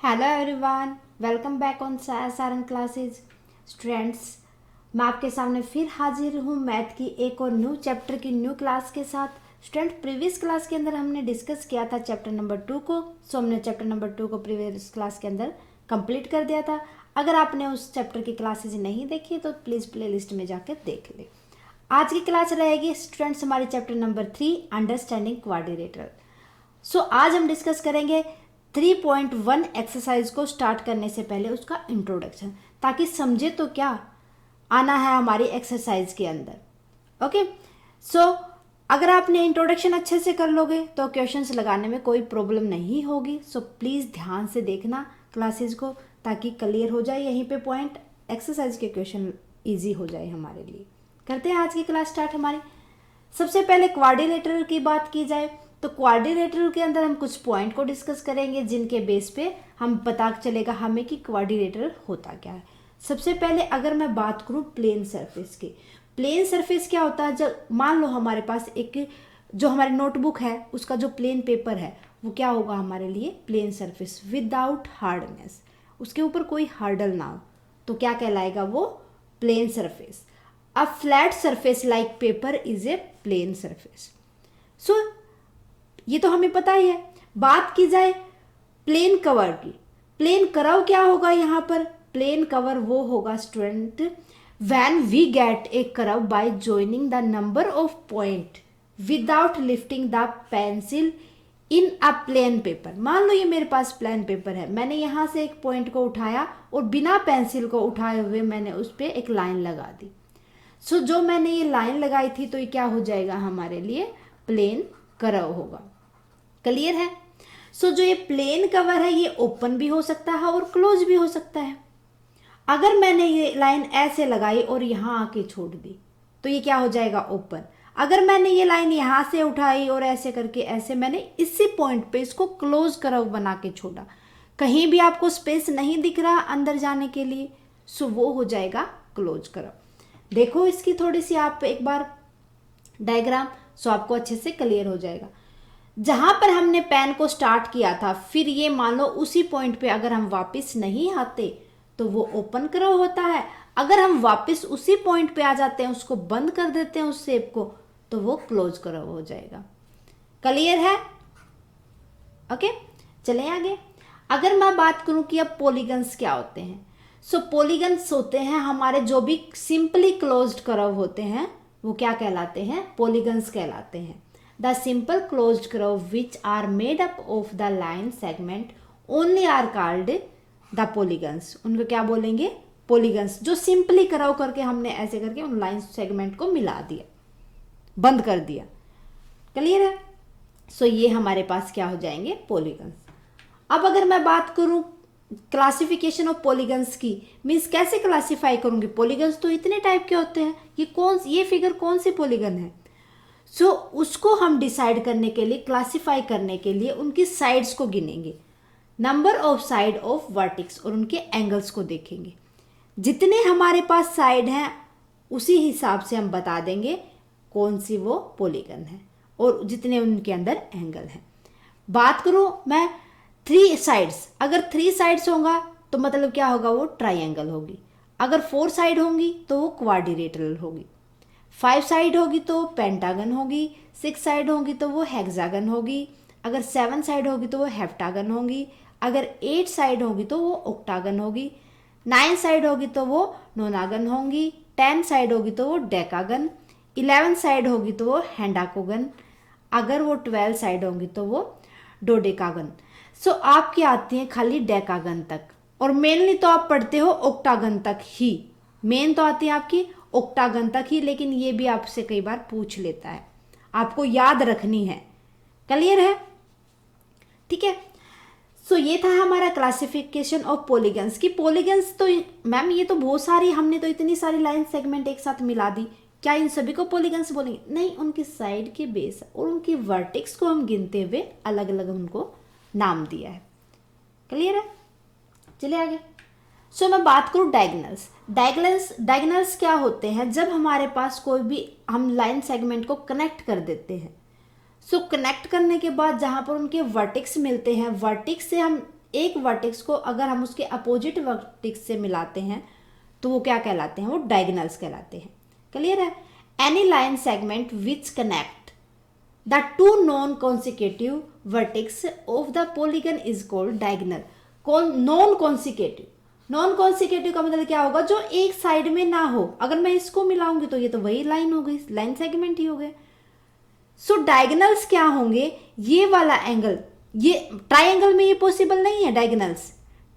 Hello everyone, welcome back on Sarang classes. Students, मैं आपके सामने फिर हाजिर हूँ मैथ की एक और न्यू चैप्टर की न्यू क्लास के साथ। स्टूडेंट, प्रीवियस क्लास के अंदर हमने डिस्कस किया था चैप्टर नंबर 2 को। सो हमने चैप्टर नंबर 2 को प्रीवियस क्लास के अंदर कंप्लीट कर दिया था। अगर आपने उस चैप्टर की क्लासेज नहीं देखी तो प्लीज़ प्ले लिस्ट में जाकर देख ले। आज की क्लास रहेगी स्टूडेंट्स हमारी चैप्टर नंबर 3 अंडरस्टैंडिंग क्वाड्रिलेटरल। सो आज हम डिस्कस करेंगे 3.1 एक्सरसाइज को स्टार्ट करने से पहले उसका इंट्रोडक्शन, ताकि समझे तो क्या आना है हमारी एक्सरसाइज के अंदर। ओके, सो अगर आपने इंट्रोडक्शन अच्छे से कर लोगे तो क्वेश्चंस लगाने में कोई प्रॉब्लम नहीं होगी। सो प्लीज़ ध्यान से देखना क्लासेस को, ताकि क्लियर हो जाए यहीं पे पॉइंट, एक्सरसाइज के क्वेश्चन ईजी हो जाए हमारे लिए। करते हैं आज की क्लास स्टार्ट हमारी। सबसे पहले क्वाड्रिलेटरल की बात की जाए तो क्वाड्रिलेटरल के अंदर हम कुछ पॉइंट को डिस्कस करेंगे, जिनके बेस पे हम पता चलेगा हमें कि क्वाड्रिलेटरल होता क्या है। सबसे पहले अगर मैं बात करूं प्लेन सरफेस की, प्लेन सरफेस क्या होता है? जब मान लो हमारे पास एक जो हमारी नोटबुक है उसका जो प्लेन पेपर है वो क्या होगा हमारे लिए? प्लेन सरफेस विदाउट हार्डनेस, उसके ऊपर कोई हार्डल ना हो तो क्या कहलाएगा वो? Plane surface. A flat surface like paper is a plane surface. So ये तो हमें पता ही है। बात की जाए प्लेन कवर की, प्लेन कर्व क्या होगा यहाँ पर? प्लेन कवर वो होगा student when we get a curve by joining the number of point without lifting the pencil in a plane paper. मान लो ये मेरे पास प्लेन पेपर है, मैंने यहाँ से एक पॉइंट को उठाया और बिना पेंसिल को उठाए हुए मैंने उस पर एक लाइन लगा दी। सो जो मैंने ये लाइन लगाई थी तो ये क्या हो जाएगा हमारे लिए? प्लेन कर्व होगा। क्लियर है? सो जो ये प्लेन कवर है ये ओपन भी हो सकता है और क्लोज भी हो सकता है। अगर मैंने ये लाइन ऐसे लगाई और यहाँ आके छोड़ दी तो ये क्या हो जाएगा? ओपन। अगर मैंने ये लाइन यहाँ से उठाई और ऐसे करके ऐसे मैंने इसी पॉइंट पे इसको क्लोज कर्व बना के छोड़ा, कहीं भी आपको स्पेस नहीं दिख रहा अंदर जाने के लिए, सो वो हो जाएगा क्लोज कर्व। देखो इसकी थोड़ी सी आप एक बार डायग्राम, सो आपको अच्छे से क्लियर हो जाएगा। जहां पर हमने पेन को स्टार्ट किया था, फिर ये मान लो उसी पॉइंट पे अगर हम वापस नहीं आते तो वो ओपन कर्व होता है। अगर हम वापस उसी पॉइंट पे आ जाते हैं, उसको बंद कर देते हैं उस शेप को, तो वो क्लोज कर्व हो जाएगा। क्लियर है? ओके, चलें आगे। अगर मैं बात करूं कि अब पॉलीगन्स क्या होते हैं, सो पॉलीगन्स होते हैं हमारे जो भी सिंपली क्लोज्ड कर्व होते हैं वो क्या कहलाते हैं? पॉलीगन्स कहलाते हैं। The simple closed curve which are made up of the line segment only are called the polygons। उनको क्या बोलेंगे? polygons। जो सिंपली कर्व करके हमने ऐसे करके उन लाइन सेगमेंट को मिला दिया, बंद कर दिया। क्लियर है? सो ये हमारे पास क्या हो जाएंगे? पॉलीगन्स। अब अगर मैं बात करूं क्लासिफिकेशन ऑफ पॉलीगन्स की, मीन्स कैसे क्लासिफाई करूंगी? पॉलीगन्स तो इतने टाइप के होते हैं, ये फिगर कौन सी पॉलीगन है? सो उसको हम डिसाइड करने के लिए, क्लासिफाई करने के लिए उनकी साइड्स को गिनेंगे, number of side of vertex, और उनके एंगल्स को देखेंगे। जितने हमारे पास साइड हैं उसी हिसाब से हम बता देंगे कौन सी वो पॉलीगन है और जितने उनके अंदर एंगल हैं। बात करूं मैं 3 साइड्स, अगर 3 साइड्स होगा तो मतलब क्या होगा? वो ट्राइंगल होगी। अगर 4 साइड होंगी तो वो क्वाड्रिलेटरल होगी। 5 साइड होगी तो पेंटागन होगी। 6 साइड होगी तो वो हेक्सागन होगी। अगर 7 साइड होगी तो वो हेप्टागन होगी। अगर 8 साइड होगी तो वो ऑक्टागन होगी। 9 साइड होगी तो वो नोनागन होंगी। 10 साइड होगी तो वो डेकागन। 11 साइड होगी तो वो हेंडाकोगन। अगर वो 12 साइड होंगी तो वो डोडेकागन। सो आपकी आती हैं खाली डेकागन तक, और मेनली तो आप पढ़ते हो ऑक्टागन तक ही। मेन तो आती है आपकी ऑक्टागन तक ही, लेकिन ये भी आपसे कई बार पूछ लेता है, आपको याद रखनी है। क्लियर है? ठीक है। सो ये था हमारा क्लासिफिकेशन ऑफ पॉलीगन्स की। पॉलीगन्स तो मैम ये तो बहुत सारी, हमने तो इतनी सारी लाइन सेगमेंट एक साथ मिला दी, क्या इन सभी को पॉलीगन्स बोलेंगे? नहीं, उनकी साइड के बेस और उनकी वर्टेक्स को हम गिनते हुए अलग अलग उनको नाम दिया है। क्लियर है? चलिए आगे। सो मैं बात करूँ डायगोनल्स क्या होते हैं? जब हमारे पास कोई भी हम लाइन सेगमेंट को कनेक्ट कर देते हैं, सो कनेक्ट करने के बाद जहाँ पर उनके वर्टेक्स मिलते हैं, वर्टेक्स से हम एक वर्टेक्स को अगर हम उसके अपोजिट वर्टेक्स से मिलाते हैं तो वो क्या कहलाते हैं, वो डायगोनल्स कहलाते हैं। क्लियर है। Any line segment which connect the two non consecutive vertex of the polygon is called diagonal. Non consecutive, non consecutive का मतलब क्या होगा, जो एक साइड में ना हो। अगर मैं इसको मिलाऊंगी तो ये तो वही लाइन हो गई, लाइन सेगमेंट ही हो गए। सो डायगोनल्स क्या होंगे, ये वाला एंगल, ये ट्राइंगल में ये पॉसिबल नहीं है, डायगोनल्स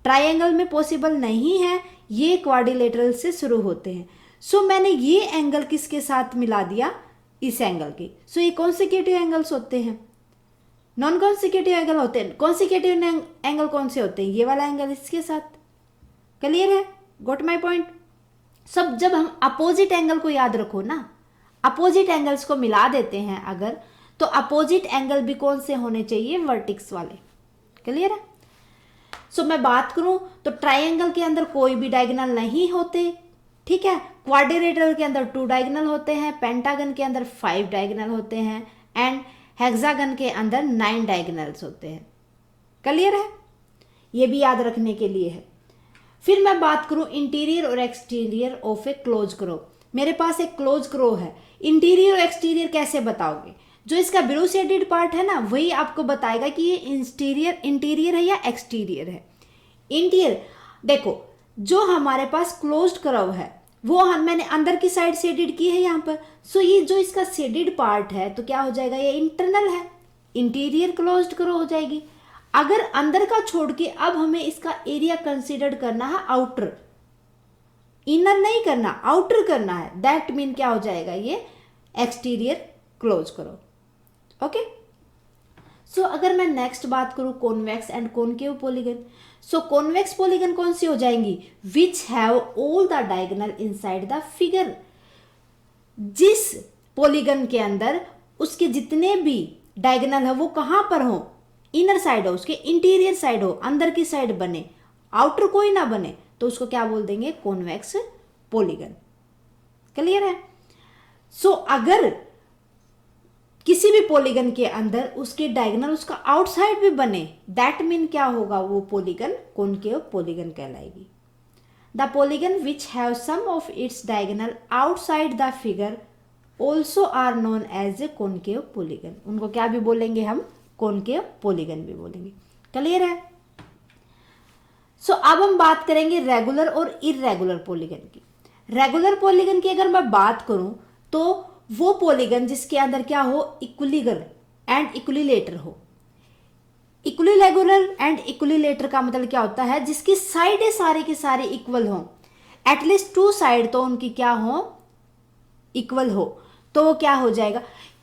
ट्राइंगल में पॉसिबल नहीं है, ये क्वाड्रिलेटरल से शुरू होते हैं। सो मैंने ये एंगल किसके साथ मिला दिया, इस एंगल की। सो ये कॉन्सिक्यूटिव एंगल्स होते हैं, नॉन कॉन्सिक्यूटिव एंगल होते हैं। कॉन्सिक्यूटिव एंगल कौन से होते हैं, ये वाला एंगल इसके साथ। क्लियर है, गॉट माई पॉइंट। सब जब हम अपोजिट एंगल को याद रखो ना, अपोजिट एंगल्स को मिला देते हैं अगर, तो अपोजिट एंगल भी कौन से होने चाहिए, वर्टिक्स वाले। क्लियर है। सो मैं बात करूं तो ट्राइंगल के अंदर कोई भी डायगोनल नहीं होते, ठीक है। क्वाड्रिलेटरल के अंदर 2 डायगोनल होते हैं, पेंटागन के अंदर 5 डायगोनल होते हैं, एंड हेक्सागन के अंदर 9 डायगोनल्स होते हैं। क्लियर है, ये भी याद रखने के लिए है। फिर मैं बात करूं इंटीरियर और exterior of A close crow. मेरे पास एक क्लोज क्रो है, इंटीरियर और एक्सटीरियर कैसे बताओगे, जो इसका ब्लू शेडेड पार्ट है ना, वही आपको बताएगा कि ये इंटीरियर है या एक्सटीरियर है। इंटीरियर देखो, जो हमारे पास क्लोज्ड कर्व है वो मैंने अंदर की साइड शेडेड की है यहाँ पर। सो ये जो इसका शेडेड पार्ट है तो क्या हो जाएगा, ये इंटरनल है, इंटीरियर क्लोज्ड कर्व हो जाएगी। अगर अंदर का छोड़ के अब हमें इसका एरिया कंसीडर करना है आउटर, इनर नहीं करना, आउटर करना है, दैट मीन क्या हो जाएगा, ये एक्सटीरियर क्लोज करो। ओके। सो अगर मैं नेक्स्ट बात करूं convex and concave polygon, so convex polygon कौन सी हो जाएंगी, which have all the diagonal inside the figure. जिस पॉलीगन के अंदर उसके जितने भी डायगोनल है वो कहां पर हो, इनर साइड हो, उसके इंटीरियर साइड हो, अंदर की साइड बने, आउटर कोई ना बने, तो उसको क्या बोल देंगे, कॉन्वेक्स पॉलीगन। क्लियर है। सो अगर किसी भी पॉलीगन के अंदर उसके डायगोनल उसका आउटसाइड भी बने, दैट मीन क्या होगा, वो पॉलीगन कॉनकेव पॉलीगन कहलाएगी। The polygon which have some of its diagonal outside the figure also are known as a concave polygon. उनको क्या भी बोलेंगे हम, कॉनकेव पॉलीगन भी बोलेंगे। क्लियर है। सो अब हम बात करेंगे रेगुलर और इर्रेगुलर पॉलीगन की। रेगुलर पॉलीगन की अगर मैं बात करूं तो वो पॉलीगन जिसके अंदर क्या हो, इक्विलिगर एंड इक्विलेटर हो। इक्विलेगुलर एंड इक्विलेटर का मतलब क्या होता है, जिसकी साइडें सारे के सारे इक्वल हो, एटलीस्ट 2 साइड तो उनकी क्या हो, इक्वल हो, तो वो क्या हो जाएगा,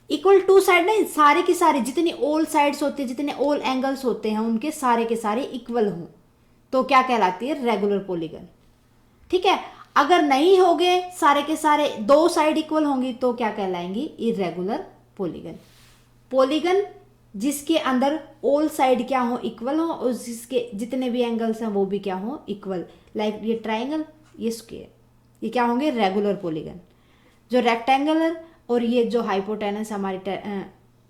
इक्वल 2 साइड नहीं, सारे के सारे जितनी ऑल साइड्स होते हैं, जितने ऑल एंगल्स होते हैं, उनके सारे के सारे इक्वल हो, तो क्या कहलाती है, रेगुलर पॉलीगन। ठीक है। अगर नहीं होंगे सारे के सारे, 2 साइड इक्वल होंगी, तो क्या कहलाएंगी, इरेगुलर पॉलीगन। पॉलीगन जिसके अंदर ऑल साइड क्या हो, इक्वल हो, और जिसके जितने भी एंगल्स हैं वो भी क्या हो, इक्वल। लाइक ये ट्राइंगल, ये स्क्वायर, ये क्या होंगे, रेगुलर पॉलीगन। जो रेक्टेंगुलर और ये जो हाइपोटेनस हमारी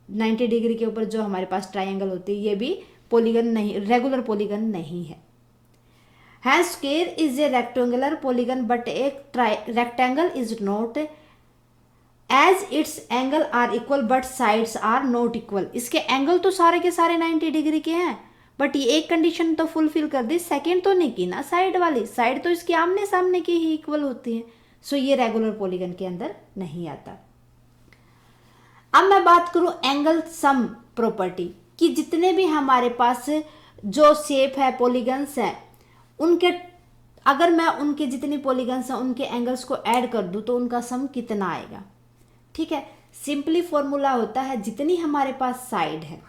90 डिग्री के ऊपर जो हमारे पास ट्राइंगल होती है, ये भी पॉलीगन नहीं, रेगुलर पॉलीगन नहीं है। Hence, square is a rectangular polygon, but a rectangle is not, as its angle are equal but sides are not equal. इसके एंगल तो सारे के सारे 90 डिग्री के हैं, बट ये एक कंडीशन तो फुलफिल कर दी, सेकेंड तो नहीं की ना, साइड वाली, साइड तो इसके आमने सामने की ही इक्वल होती है। सो ये रेगुलर पॉलीगन के अंदर नहीं आता। अब मैं बात करूं एंगल सम प्रॉपर्टी कि जितने भी हमारे पास जो शेप है, पॉलीगन्स है, उनके अगर मैं उनके जितने पॉलीगन्स हैं उनके एंगल्स को ऐड कर दूं तो उनका सम कितना आएगा। ठीक है। सिंपली फॉर्मूला होता है, जितनी हमारे पास साइड है,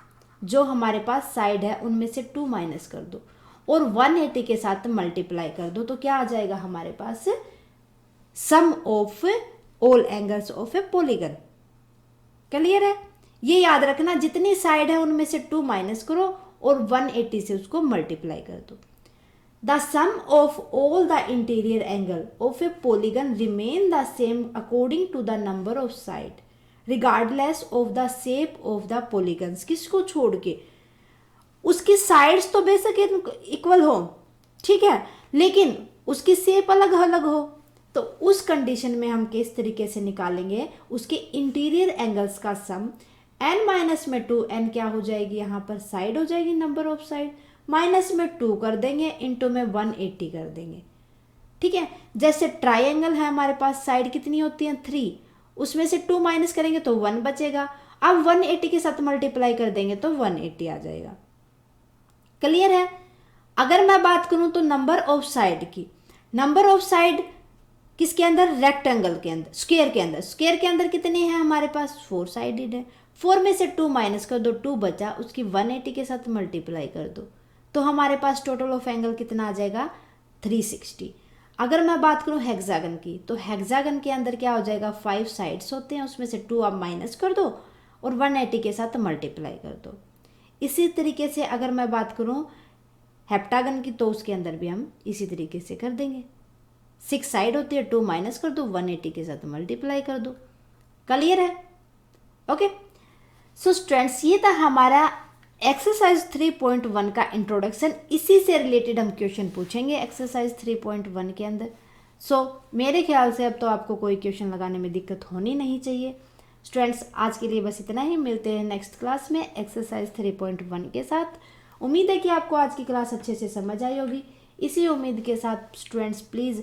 जो हमारे पास साइड है उनमें से 2 माइनस कर दो और 180 के साथ मल्टीप्लाई कर दो, तो क्या आ जाएगा हमारे पास, sum of all angles of a polygon. Clear है। ये याद रखना, जितनी साइड है उनमें से 2 माइनस करो और 180 से उसको मल्टीप्लाई कर दो। The sum of all the interior angle of a polygon remain the same according to the number of side, regardless of the shape of the polygons। किसको छोड़ के, उसकी साइड्स तो बेशक इक्वल हो, ठीक है, लेकिन उसकी शेप अलग अलग हो, तो उस कंडीशन में हम किस तरीके से निकालेंगे, उसके इंटीरियर एंगल्स का सम n माइनस में 2, n क्या हो जाएगी यहाँ पर साइड हो जाएगी, नंबर ऑफ साइड, माइनस में 2 कर देंगे, इंटू में 180 कर देंगे, ठीक है। जैसे ट्राइंगल है हमारे पास, साइड कितनी होती है 3, उसमें से 2 माइनस करेंगे तो 1 बचेगा, अब 180 के साथ मल्टीप्लाई कर देंगे तो 180 आ जाएगा। क्लियर है। अगर मैं बात करूं तो नंबर ऑफ साइड की, नंबर ऑफ साइड किसके अंदर, रेक्टेंगल के अंदर, स्क्वायर के अंदर, स्क्वायर के अंदर कितनी है हमारे पास 4 साइडेड है, 4 में से 2 माइनस कर दो, 2 बचा, उसकी 180 के साथ मल्टीप्लाई कर दो, तो हमारे पास टोटल ऑफ एंगल कितना आ जाएगा 360। अगर मैं बात करूं हेक्सागन की, तो हेक्सागन के अंदर क्या हो जाएगा 5 साइड्स होते हैं, उसमें से 2 आप माइनस कर दो और 180 के साथ मल्टीप्लाई कर दो। इसी तरीके से अगर मैं बात करूं हेप्टागन की, तो उसके अंदर भी हम इसी तरीके से कर देंगे, 6 साइड होती है, 2 माइनस कर दो, 180 के साथ मल्टीप्लाई कर दो। क्लियर है। ओके, सो स्टूडेंट्स ये था हमारा एक्सरसाइज 3.1 का इंट्रोडक्शन। इसी से रिलेटेड हम क्वेश्चन पूछेंगे एक्सरसाइज 3.1 के अंदर। सो मेरे ख्याल से अब तो आपको कोई क्वेश्चन लगाने में दिक्कत होनी नहीं चाहिए। स्टूडेंट्स आज के लिए बस इतना ही, मिलते हैं नेक्स्ट क्लास में एक्सरसाइज 3.1 के साथ। उम्मीद है कि आपको आज की क्लास अच्छे से समझ आई होगी। इसी उम्मीद के साथ स्टूडेंट्स प्लीज़